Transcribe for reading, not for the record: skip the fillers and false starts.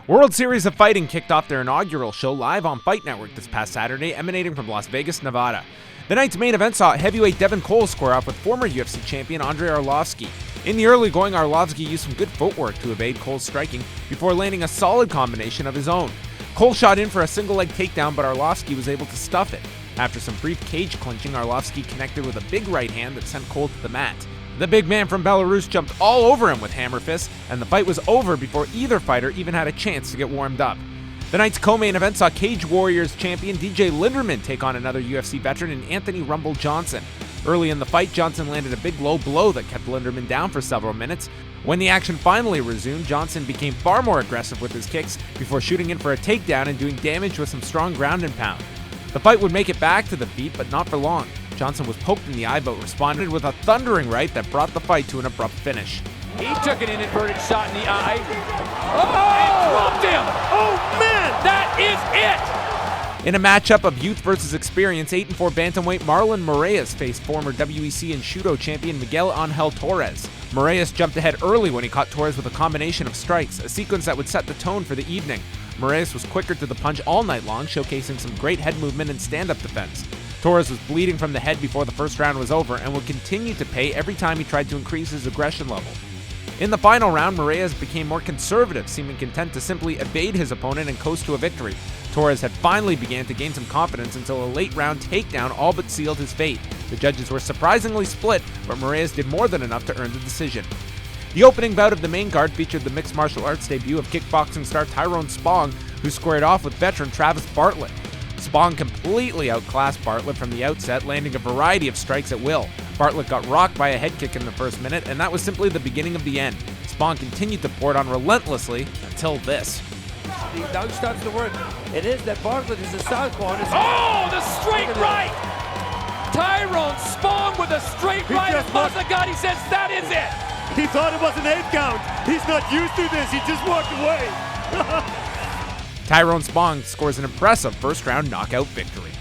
World Series of Fighting kicked off their inaugural show live on Fight Network this past Saturday, emanating from Las Vegas, Nevada. The night's main event saw heavyweight Devin Cole square off with former UFC champion Arlovski. In the early going, Arlovski used some good footwork to evade Cole's striking before landing a solid combination of his own. Cole shot in for a single-leg takedown, but Arlovski was able to stuff it. After some brief cage clinching, Arlovski connected with a big right hand that sent Cole to the mat. The big man from Belarus jumped all over him with hammer fists, and the fight was over before either fighter even had a chance to get warmed up. The night's co-main event saw Cage Warriors champion DJ Linderman take on another UFC veteran in Anthony Rumble Johnson. Early in the fight, Johnson landed a big low blow that kept Linderman down for several minutes. When the action finally resumed, Johnson became far more aggressive with his kicks before shooting in for a takedown and doing damage with some strong ground and pound. The fight would make it back to the feet, but not for long. Johnson was poked in the eye, but responded with a thundering right that brought the fight to an abrupt finish. He took an inadvertent shot in the eye. And dropped him! Oh man, that is it! In a matchup of youth versus experience, 8-4 bantamweight Marlon Mareas faced former WEC and Judo champion Miguel Angel Torres. Mareas jumped ahead early when he caught Torres with a combination of strikes, a sequence that would set the tone for the evening. Mareas was quicker to the punch all night long, showcasing some great head movement and stand-up defense. Torres was bleeding from the head before the first round was over and would continue to pay every time he tried to increase his aggression level. In the final round, Mareas became more conservative, seeming content to simply evade his opponent and coast to a victory. Torres had finally began to gain some confidence until a late-round takedown all but sealed his fate. The judges were surprisingly split, but Mareas did more than enough to earn the decision. The opening bout of the main card featured the mixed martial arts debut of kickboxing star Spong, who squared off with veteran Travis Bartlett. Spong completely outclassed Bartlett from the outset, landing a variety of strikes at will. Bartlett got rocked by a head kick in the first minute, and that was simply the beginning of the end. Spong continued to pour it on relentlessly until this. Now he starts to work. It is that Bartlett is a southpaw. Oh, the straight right! Tyrone Spong with a straight right, and Mazzagatti says that is it! He thought it was an 8 count. He's not used to this. He just walked away. Tyrone Spong scores an impressive first-round knockout victory.